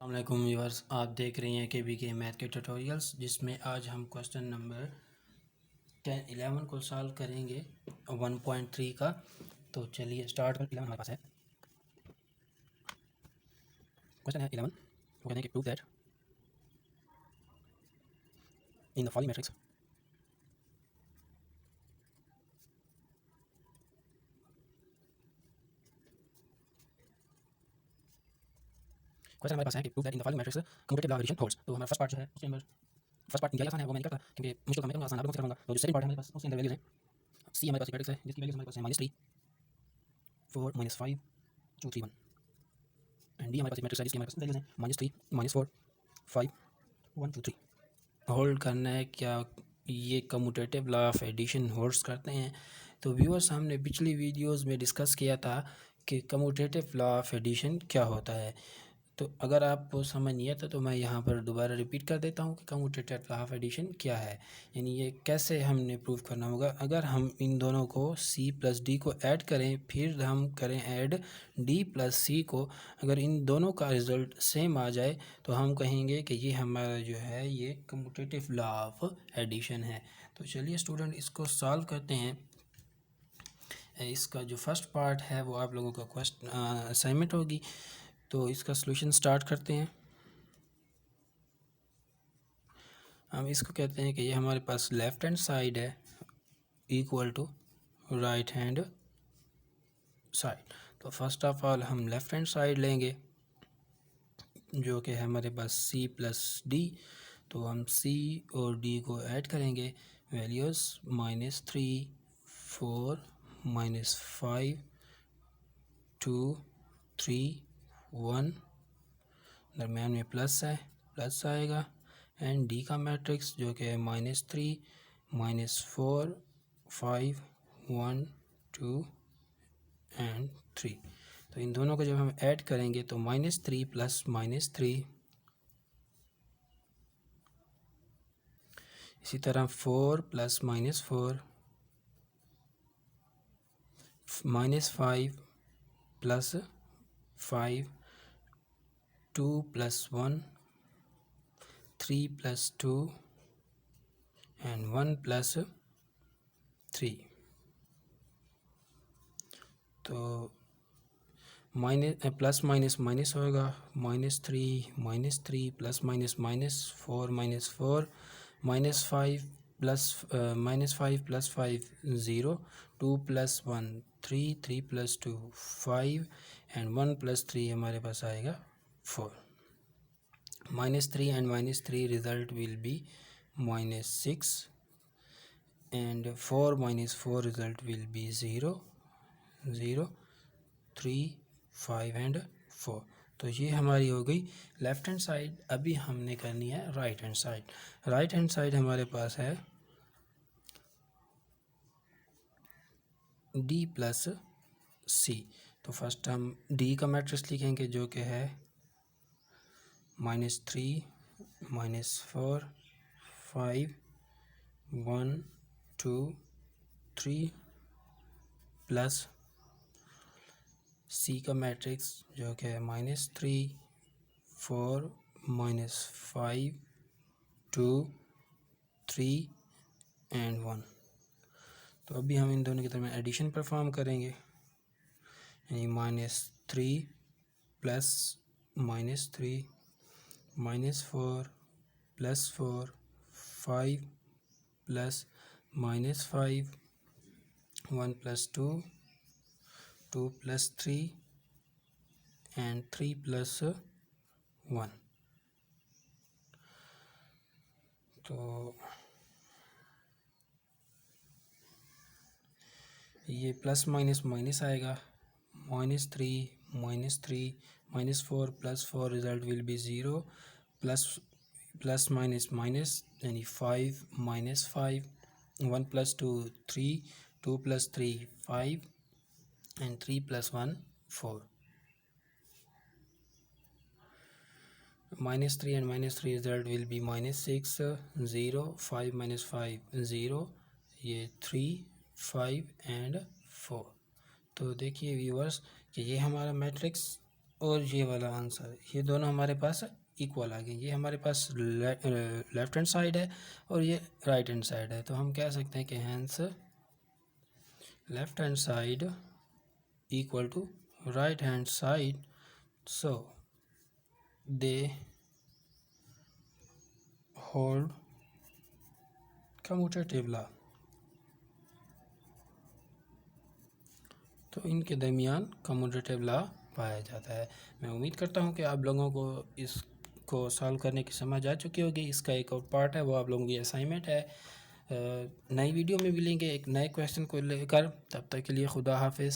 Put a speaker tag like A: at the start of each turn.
A: अस्सलामुअलैकुम व्यूअर्स, आप देख रहे हैं के मैथ के ट्यूटोरियल्स, जिसमें आज हम क्वेश्चन नंबर 11 को सॉल्व करेंगे 1.3 का। तो चलिए स्टार्ट कर। 11 हमारे पास है। क्वेश्चन है 11। वो कहते हैं कि prove that in the following matrix question हमारे पास है कि prove that in the following matrix commutative law of addition holds. तो हमारा फर्स्ट पार्ट जो है उसके अंदर फर्स्ट पार्ट इंतहाई आसान है, वो मैं नहीं करता क्योंकि मुश्किल काम है, आसान आप लोगों से कराऊंगा। तो जो सेकंड पार्ट है हमारे पास उसके अंदर वैल्यूज है। सी हमारे पास एक मैट्रिक्स है जिसकी वैल्यूज हमारे पास है -3, 4, -5, 2, 3, 1। एंड डी हमारे पास एक मैट्रिक्स है जिसकी हमारे पास वैल्यूज है -3, -4, 5, 1, 2, 3। होल्ड करना है क्या ये commutative law of addition holds करते हैं? तो व्यूअर्स, हमने पिछली वीडियोस में डिस्कस किया था कि कम्यूटेटिव लॉ ऑफ एडिशन क्या होता है। तो अगर आपको समझ नहीं आता तो मैं यहाँ पर दोबारा रिपीट कर देता हूँ कि कम्यूटेटिव लॉ ऑफ एडिशन क्या है, यानी ये कैसे हमने प्रूव करना होगा। अगर हम इन दोनों को c प्लस डी को ऐड करें, फिर हम करें ऐड d प्लस सी को, अगर इन दोनों का रिज़ल्ट सेम आ जाए तो हम कहेंगे कि ये हमारा जो है ये कम्यूटेटिव लॉ ऑफ एडिशन है। तो चलिए स्टूडेंट, इसको सॉल्व करते हैं। इसका जो फर्स्ट पार्ट है वो आप लोगों का क्वेश्चन असाइनमेंट होगी। तो इसका सॉल्यूशन स्टार्ट करते हैं। हम इसको कहते हैं कि ये हमारे पास लेफ़्ट हैंड साइड है equal to right hand side. तो फर्स्ट ऑफ ऑल हम लेफ़्ट हैंड साइड लेंगे जो कि है हमारे पास c प्लस डी। तो हम c और d को ऐड करेंगे, वैल्यूज़ -3, 4, -5, 2, 3, 1, दरम्यान में प्लस है, प्लस आएगा। एंड डी का मैट्रिक्स जो कि है -3, -4, 5, 1, 2 एंड 3। तो इन दोनों को जब हम ऐड करेंगे तो -3 प्लस -3, इसी तरह 4 plus -4, -5 plus 5, 2 plus 1, 3 plus 2 and 1 plus 3। तो प्लस माइनस माइनस होगा, -3 plus -4, -4, -5 plus -5 plus 5 0, 2 plus 1 3, 3 plus 2 5 and 1 plus 3 हमारे पास आएगा 4। -3 and -3 result will be -6 and 4 -4 result will be 0, 0, 3, 5 and 4। तो ये हमारी हो गई लेफ़्ट हैंड साइड। अभी हमने करनी है right hand side. Right hand side हमारे पास है d प्लस सी। तो फर्स्ट हम d का मैट्रिक्स लिखेंगे जो कि है -3, -4, 5, 1, 2, 3 प्लस सी का मैट्रिक्स जो कि है -3, 4, -5, 2, 3 एंड 1। तो अभी हम इन दोनों की तरफ एडिशन परफॉर्म करेंगे, यानी -3 plus -3, -4 plus 4, 5 plus -5, 1 plus 2, 2 plus 3 and 3 plus 1। तो ये प्लस माइनस माइनस आएगा, -3, -4 plus 4 result will be 0, plus plus minus minus यानी 5 -5, 1 plus 2 3, 2 plus 3 5 and 3 plus 1 4। -3 and -3 result will be -6, 0, 5 minus 5 0, ये 3, 5 एंड 4। तो देखिए व्यूअर्स कि ये हमारा मैट्रिक्स और ये वाला आंसर, ये दोनों हमारे पास इक्वल आ गए। ये हमारे पास लेफ्ट हैंड साइड है और ये राइट हैंड साइड है, तो हम कह सकते हैं कि hence left hand side equal to right hand side, so they hold commutative law. तो इनके दरमियान कम्यूटेटिव लॉ पाया जाता है। मैं उम्मीद करता हूँ कि आप लोगों को इसको सॉल्व करने की समझ आ चुकी होगी। इसका एक और पार्ट है, वो आप लोगों की असाइनमेंट है। नई वीडियो में मिलेंगे एक नए क्वेश्चन को लेकर, तब तक के लिए खुदा हाफिज़।